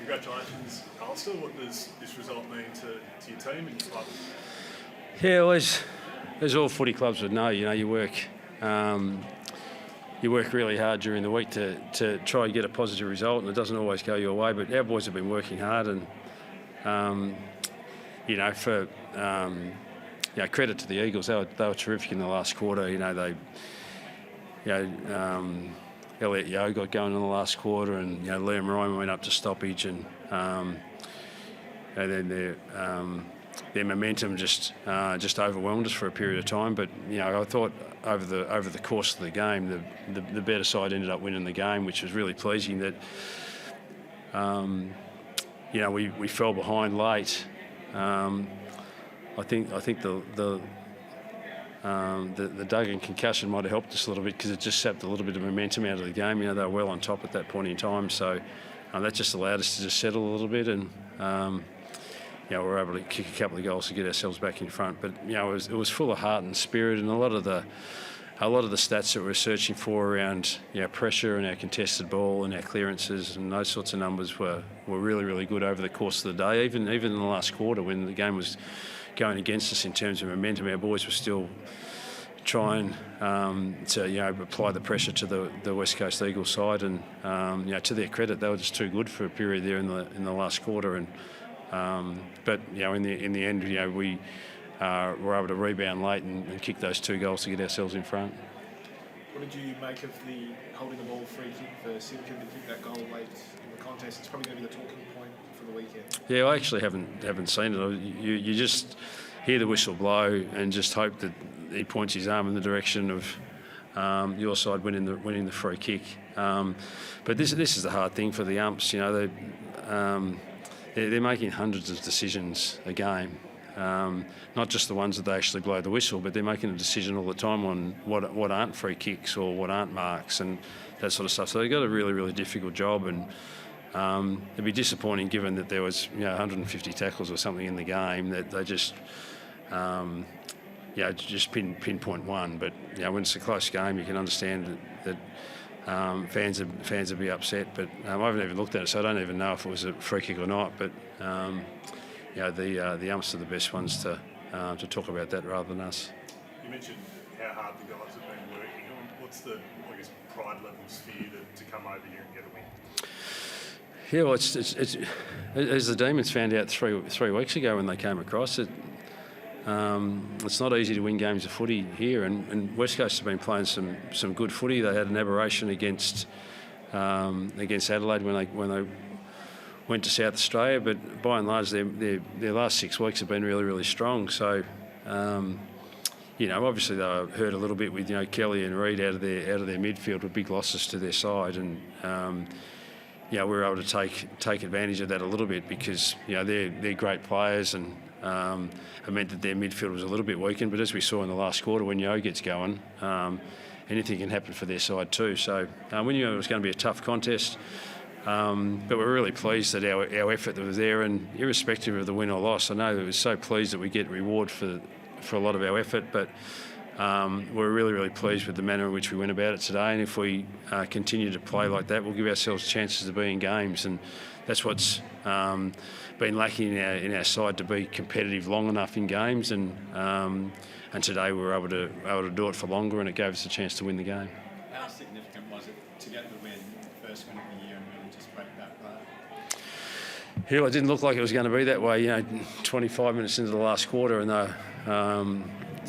Congratulations, Alistair. What does this result mean to your team and your club? Yeah, well, as all footy clubs would know, you work really hard during the week to try and get a positive result, and it doesn't always go your way. But our boys have been working hard, and credit to the Eagles. They were terrific in the last quarter. Elliot Yeo got going in the last quarter, and Liam Ryan went up to stoppage, and then their momentum just overwhelmed us for a period of time. But I thought over the course of the game, the better side ended up winning the game, which was really pleasing. That we fell behind late. I think the Duggan concussion might have helped us a little bit because it just sapped a little bit of momentum out of the game. They were well on top at that point in time, so that just allowed us to just settle a little bit, and we were able to kick a couple of goals to get ourselves back in front. But it was full of heart and spirit, and a lot of the stats that we're searching for around pressure and our contested ball and our clearances and those sorts of numbers were really, really good over the course of the day. Even in the last quarter, when the game was going against us in terms of momentum, our boys were still trying to apply the pressure to the West Coast Eagles side, and to their credit, they were just too good for a period there in the last quarter. And but in the end, we were able to rebound late and kick those 2 goals to get ourselves in front. What did you make of the holding the ball free kick for Simpkin to kick that goal late in the contest? It's probably going to be the talking point for the weekend. Yeah, I actually haven't seen it. You just hear the whistle blow and just hope that he points his arm in the direction of your side winning the free kick. But this is the hard thing for the umps. They're making hundreds of decisions a game. Not just the ones that they actually blow the whistle, but they're making a decision all the time on what aren't free kicks or what aren't marks and that sort of stuff. So they've got a really, really difficult job, and it'd be disappointing given that there was 150 tackles or something in the game that they just pinpoint one. But when it's a close game, you can understand that fans would be upset. But I haven't even looked at it, so I don't even know if it was a free kick or not. But the umps are the best ones to talk about that rather than us. You mentioned how hard the guys have been working. What's the pride levels for you to come over here and get a win? Yeah, well, it's as the Demons found out three weeks ago when they came across it. It's not easy to win games of footy here, and West Coast have been playing some good footy. They had an aberration against Adelaide when they went to South Australia, but by and large their last 6 weeks have been really, really strong. So obviously they were hurt a little bit with Kelly and Reid out of their midfield with big losses to their side, and we were able to take advantage of that a little bit because they're great players, and it meant that their midfield was a little bit weakened. But as we saw in the last quarter, when Yeo gets going, anything can happen for their side too. So we knew it was going to be a tough contest. But we're really pleased that our effort that was there, and irrespective of the win or loss, I know that we're so pleased that we get reward for a lot of our effort, but we're really, really pleased with the manner in which we went about it today. And if we continue to play like that, we'll give ourselves chances to be in games, and that's what's been lacking in our side, to be competitive long enough in games. And today we were able to do it for longer, and it gave us a chance to win the game. How significant was it to get the win, first win of the year, and really just break that bar? Yeah, well, it didn't look like it was going to be that way. 25 minutes into the last quarter, and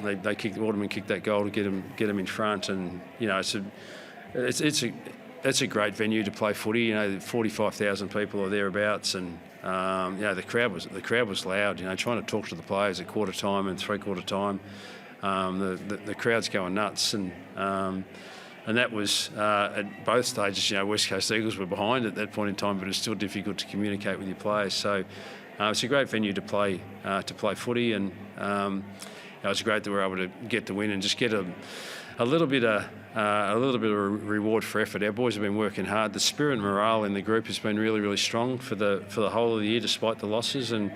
Waterman kicked that goal to get them in front, and it's a great venue to play footy. 45,000 people are thereabouts, and the crowd was loud. Trying to talk to the players at quarter time and 3/4 time, the crowd's going nuts, and that was at both stages. West Coast Eagles were behind at that point in time, but it's still difficult to communicate with your players. So it's a great venue to play footy, and it was great that we were able to get the win and just get a little bit of reward for effort. Our boys have been working hard. The spirit and morale in the group has been really, really strong for the whole of the year, despite the losses. And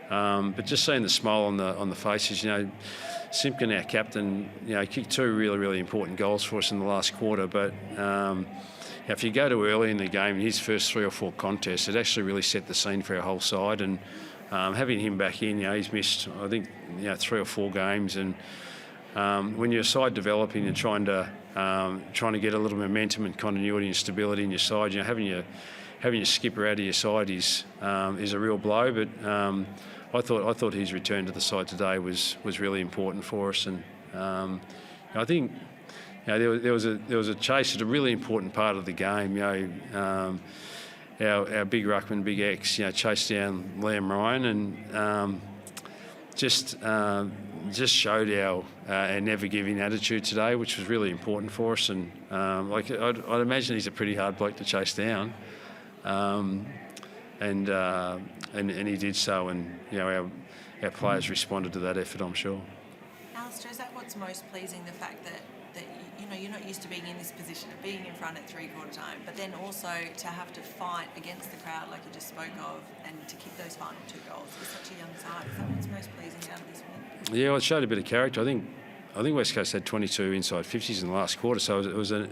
but just seeing the smile on the faces, Simpkin, our captain, kicked 2 really, really important goals for us in the last quarter. But if you go too early in the game, in his first 3 or 4 contests, it actually really set the scene for our whole side. And having him back in, he's missed, I think, 3 or 4 games. And when you're a side developing and trying to get a little momentum and continuity and stability in your side, having your skipper out of your side is a real blow. But I thought his return to the side today was really important for us. And I think there was a chase at a really important part of the game. Our big ruckman, Big X, chased down Liam Ryan and just showed our never giving attitude today, which was really important for us. And I'd imagine he's a pretty hard bloke to chase down, and he did so. And our players responded to that effort, I'm sure. Alistair, is that what's most pleasing? The fact that you're not used to being in this position of being in front at 3/4 time, but then also to have to fight against the crowd like you just spoke of, and to kick those final 2 goals with such a young side. Is that what's most pleasing out of this win? Yeah, well, it showed a bit of character. I think West Coast had 22 inside 50s in the last quarter, so it was an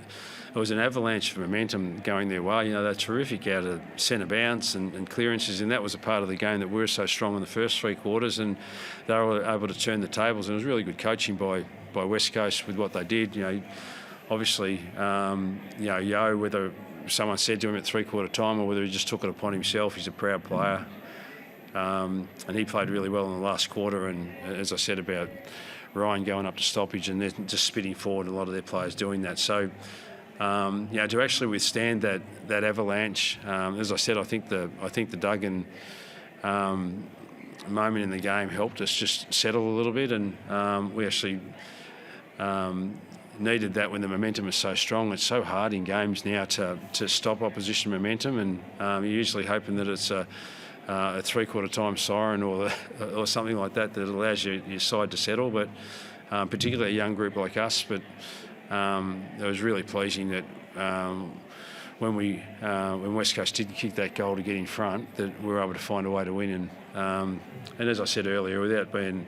avalanche of momentum going their way. They're terrific out of centre bounce and clearances, and that was a part of the game that we were so strong in the first 3 quarters, and they were able to turn the tables. And it was really good coaching by West Coast with what they did. Obviously, Yo, whether someone said to him at 3/4 time or whether he just took it upon himself, he's a proud player. And he played really well in the last quarter. And as I said about Ryan going up to stoppage and then just spitting forward, a lot of their players doing that. So, to actually withstand that avalanche, as I said, I think the Duggan moment in the game helped us just settle a little bit, and we actually needed that when the momentum is so strong. It's so hard in games now to stop opposition momentum, and you're usually hoping that it's a 3/4 time siren or something like that allows your side to settle. But particularly a young group like us. But it was really pleasing that when West Coast did kick that goal to get in front, that we were able to find a way to win. And as I said earlier, without being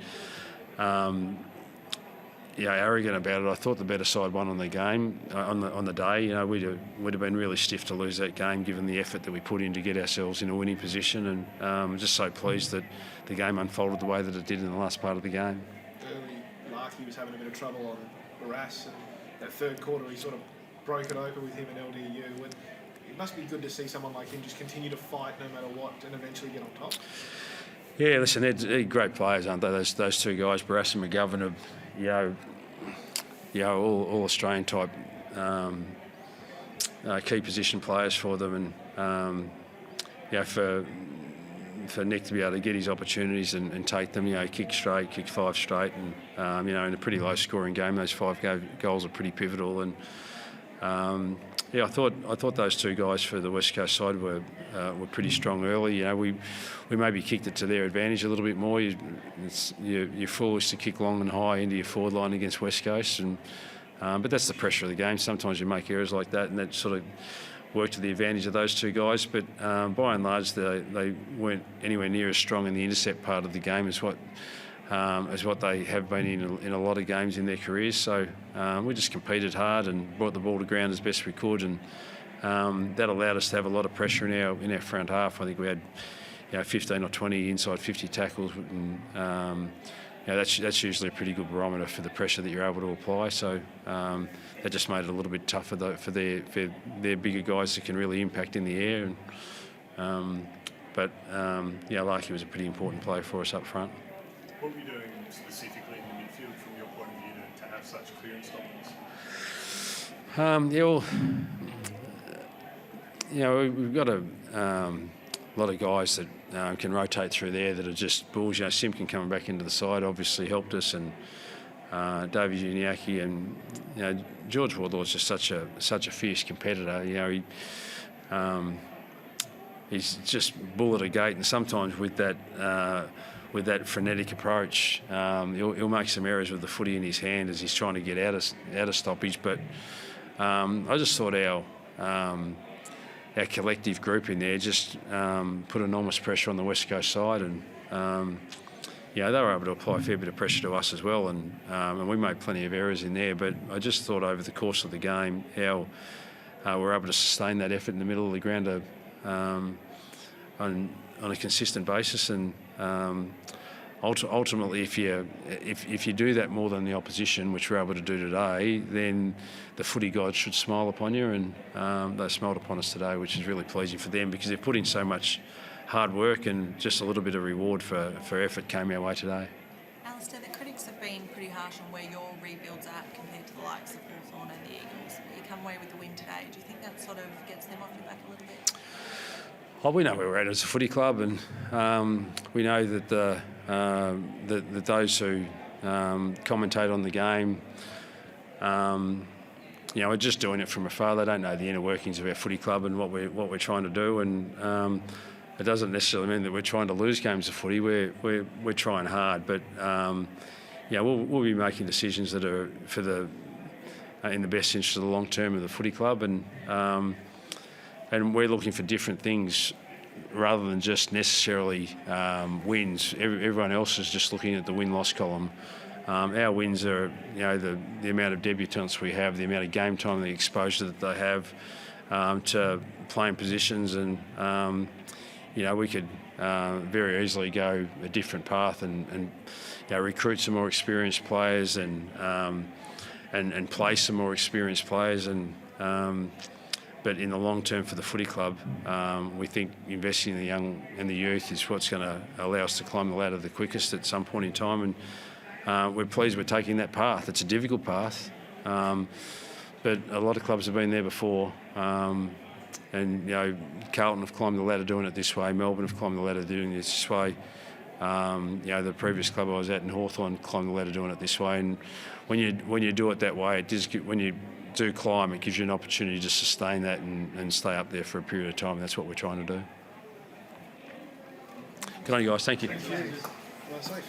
arrogant about it, I thought the better side won on the game on the day. We'd have been really stiff to lose that game, given the effort that we put in to get ourselves in a winning position. And I'm just so pleased that the game unfolded the way that it did in the last part of the game. Early, Larky was having a bit of trouble on Barras, and that 3rd quarter he sort of broke it open with him and LDU. And it must be good to see someone like him just continue to fight no matter what and eventually get on top. Yeah, listen, they're great players, aren't they? Those 2 guys, Barras and McGovern, all Australian type key position players for them, and for Nick to be able to get his opportunities and take them, kick 5 straight, and in a pretty low scoring game, those 5 goals are pretty pivotal. And I thought those 2 guys for the West Coast side were pretty strong early. We maybe kicked it to their advantage a little bit more. You're foolish to kick long and high into your forward line against West Coast, but that's the pressure of the game. Sometimes you make errors like that, and that sort of worked to the advantage of those 2 guys. But by and large, they weren't anywhere near as strong in the intercept part of the game as what they have been in a lot of games in their careers. So we just competed hard and brought the ball to ground as best we could, and that allowed us to have a lot of pressure in our front half. I think we had 15 or 20 inside 50 tackles, and that's usually a pretty good barometer for the pressure that you're able to apply. So that just made it a little bit tougher for their bigger guys that can really impact in the air. But Larky was a pretty important player for us up front. What were you doing specifically in the midfield from your point of view to have such clearance dominance? We've got a lot of guys that can rotate through there that are just bulls. Simpkin coming back into the side obviously helped us, and David Uniacke, and George Wardlaw is just such a fierce competitor. He's just bull at a gate, and sometimes with that frenetic approach, he'll make some errors with the footy in his hand as he's trying to get out of stoppage. But I just thought our collective group in there just put enormous pressure on the West Coast side, and they were able to apply a fair bit of pressure to us as well, and we made plenty of errors in there. But I just thought over the course of the game, we're able to sustain that effort in the middle of the ground on a consistent basis. And ultimately, if you do that more than the opposition, which we're able to do today, then the footy gods should smile upon you, and they smiled upon us today, which is really pleasing for them because they've put in so much hard work, and just a little bit of reward for effort came our way today. Alistair, the critics have been pretty harsh on where your rebuild's at compared to the likes of Hawthorn and the Eagles. You come away with the win today. Do you think that sort of gets them off your back a little bit? Oh, we know where we're at as a footy club, and we know that that those who commentate on the game, are just doing it from afar. They don't know the inner workings of our footy club and what we're trying to do, and it doesn't necessarily mean that we're trying to lose games of footy. We're trying hard, but we'll be making decisions that are for in the best interest of the long term of the footy club, and we're looking for different things rather than just necessarily wins. Everyone else is just looking at the win-loss column. Our wins are, the amount of debutants we have, the amount of game time, the exposure that they have to playing positions, and we could very easily go a different path and recruit some more experienced players and play some more experienced players, but in the long term for the footy club, we think investing in the young and the youth is what's going to allow us to climb the ladder the quickest at some point in time, and we're pleased we're taking that path. It's a difficult path, but a lot of clubs have been there before, and Carlton have climbed the ladder doing it this way. Melbourne have climbed the ladder doing it this way. The previous club I was at in Hawthorn climbed the ladder doing it this way, and when you do it that way, when you do climb, it gives you an opportunity to sustain that and stay up there for a period of time. That's what we're trying to do. Good on you guys. Thank you. Thank you. Well, safe.